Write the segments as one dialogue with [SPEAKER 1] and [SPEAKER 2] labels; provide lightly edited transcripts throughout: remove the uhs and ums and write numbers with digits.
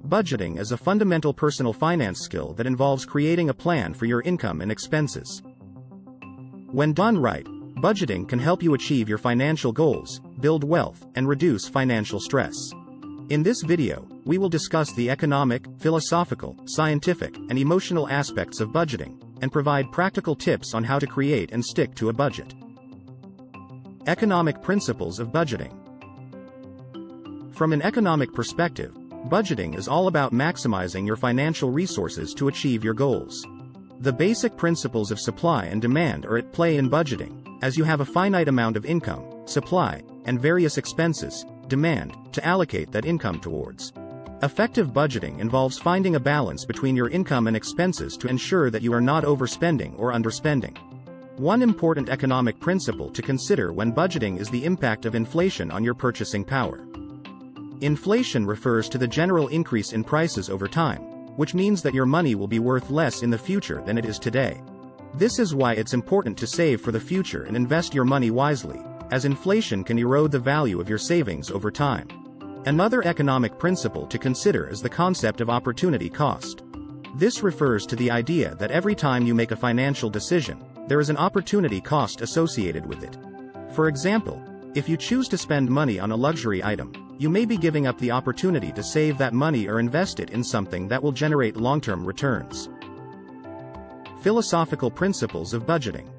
[SPEAKER 1] Budgeting is a fundamental personal finance skill that involves creating a plan for your income and expenses. When done right, budgeting can help you achieve your financial goals, build wealth, and reduce financial stress. In this video, we will discuss the economic, philosophical, scientific, and emotional aspects of budgeting, and provide practical tips on how to create and stick to a budget. Economic principles of budgeting. From an economic perspective, budgeting is all about maximizing your financial resources to achieve your goals. The basic principles of supply and demand are at play in budgeting, as you have a finite amount of income, supply, and various expenses, demand, to allocate that income towards. Effective budgeting involves finding a balance between your income and expenses to ensure that you are not overspending or underspending. One important economic principle to consider when budgeting is the impact of inflation on your purchasing power. Inflation refers to the general increase in prices over time, which means that your money will be worth less in the future than it is today. This is why it's important to save for the future and invest your money wisely, as inflation can erode the value of your savings over time. Another economic principle to consider is the concept of opportunity cost. This refers to the idea that every time you make a financial decision, there is an opportunity cost associated with it. For example, if you choose to spend money on a luxury item, you may be giving up the opportunity to save that money or invest it in something that will generate long-term returns. Philosophical principles of budgeting.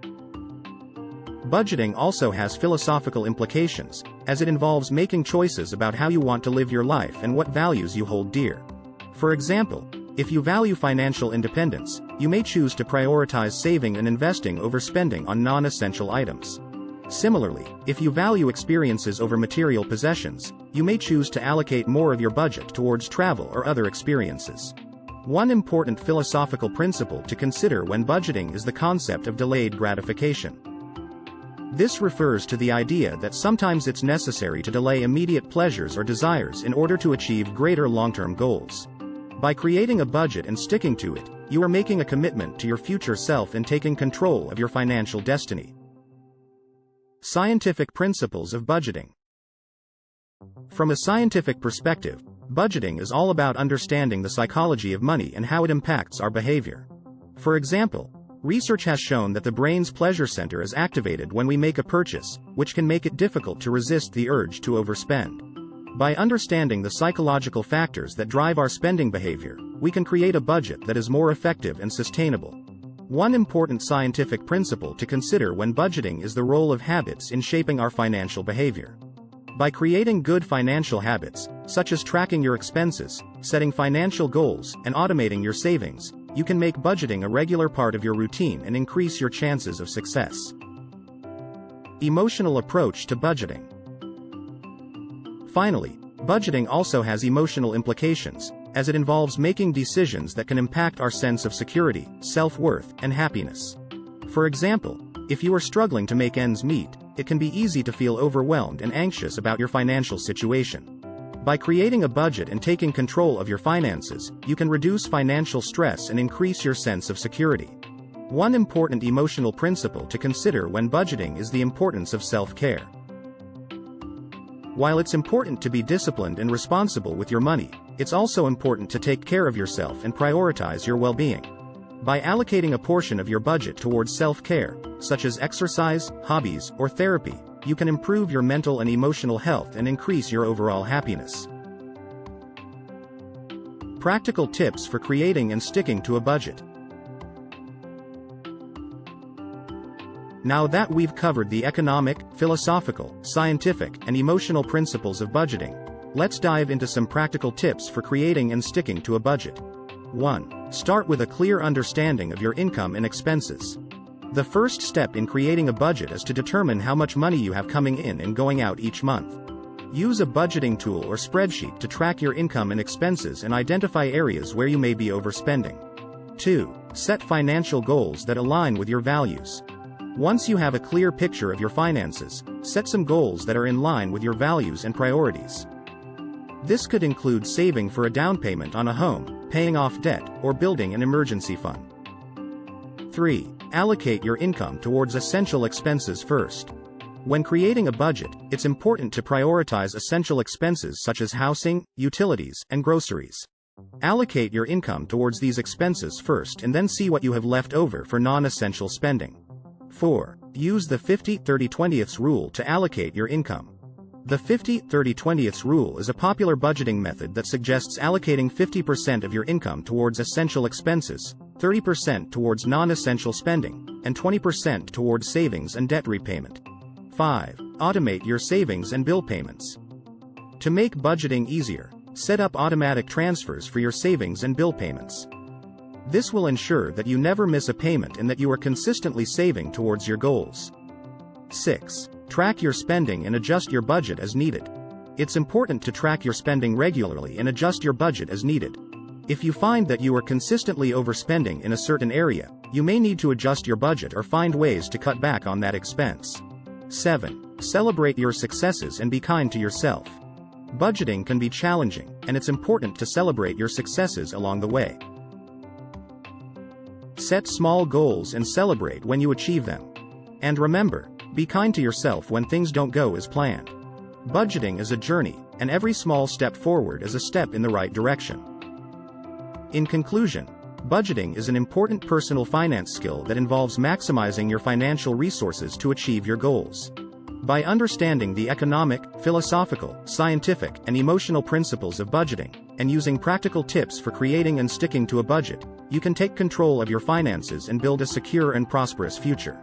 [SPEAKER 1] Budgeting also has philosophical implications, as it involves making choices about how you want to live your life and what values you hold dear. For example, if you value financial independence, you may choose to prioritize saving and investing over spending on non-essential items. Similarly, if you value experiences over material possessions, you may choose to allocate more of your budget towards travel or other experiences. One important philosophical principle to consider when budgeting is the concept of delayed gratification. This refers to the idea that sometimes it's necessary to delay immediate pleasures or desires in order to achieve greater long-term goals. By creating a budget and sticking to it, you are making a commitment to your future self and taking control of your financial destiny. Scientific principles of budgeting. From a scientific perspective, budgeting is all about understanding the psychology of money and how it impacts our behavior. For example, research has shown that the brain's pleasure center is activated when we make a purchase, which can make it difficult to resist the urge to overspend. By understanding the psychological factors that drive our spending behavior, we can create a budget that is more effective and sustainable. One important scientific principle to consider when budgeting is the role of habits in shaping our financial behavior. By creating good financial habits, such as tracking your expenses, setting financial goals, and automating your savings, you can make budgeting a regular part of your routine and increase your chances of success. Emotional approach to budgeting. Finally, budgeting also has emotional implications, as it involves making decisions that can impact our sense of security, self-worth, and happiness. For example, if you are struggling to make ends meet, it can be easy to feel overwhelmed and anxious about your financial situation. By creating a budget and taking control of your finances, you can reduce financial stress and increase your sense of security. One important emotional principle to consider when budgeting is the importance of self-care. While it's important to be disciplined and responsible with your money, it's also important to take care of yourself and prioritize your well-being. By allocating a portion of your budget towards self-care, such as exercise, hobbies, or therapy, you can improve your mental and emotional health and increase your overall happiness. Practical tips for creating and sticking to a budget. Now that we've covered the economic, philosophical, scientific, and emotional principles of budgeting, let's dive into some practical tips for creating and sticking to a budget. 1. Start with a clear understanding of your income and expenses. The first step in creating a budget is to determine how much money you have coming in and going out each month. Use a budgeting tool or spreadsheet to track your income and expenses and identify areas where you may be overspending. 2. Set financial goals that align with your values. Once you have a clear picture of your finances, set some goals that are in line with your values and priorities. This could include saving for a down payment on a home, paying off debt, or building an emergency fund. 3. Allocate your income towards essential expenses first. When creating a budget, it's important to prioritize essential expenses such as housing, utilities, and groceries. Allocate your income towards these expenses first and then see what you have left over for non-essential spending. 4. Use the 50-30-20 rule to allocate your income. The 50-30-20 rule is a popular budgeting method that suggests allocating 50% of your income towards essential expenses, 30% towards non-essential spending, and 20% towards savings and debt repayment. 5. Automate your savings and bill payments. To make budgeting easier, set up automatic transfers for your savings and bill payments. This will ensure that you never miss a payment and that you are consistently saving towards your goals. 6. Track your spending and adjust your budget as needed. It's important to track your spending regularly and adjust your budget as needed. If you find that you are consistently overspending in a certain area, you may need to adjust your budget or find ways to cut back on that expense. 7. Celebrate your successes and be kind to yourself. Budgeting can be challenging, and it's important to celebrate your successes along the way. Set small goals and celebrate when you achieve them. And remember, be kind to yourself when things don't go as planned. Budgeting is a journey, and every small step forward is a step in the right direction. In conclusion, budgeting is an important personal finance skill that involves maximizing your financial resources to achieve your goals. By understanding the economic, philosophical, scientific, and emotional principles of budgeting, and using practical tips for creating and sticking to a budget, you can take control of your finances and build a secure and prosperous future.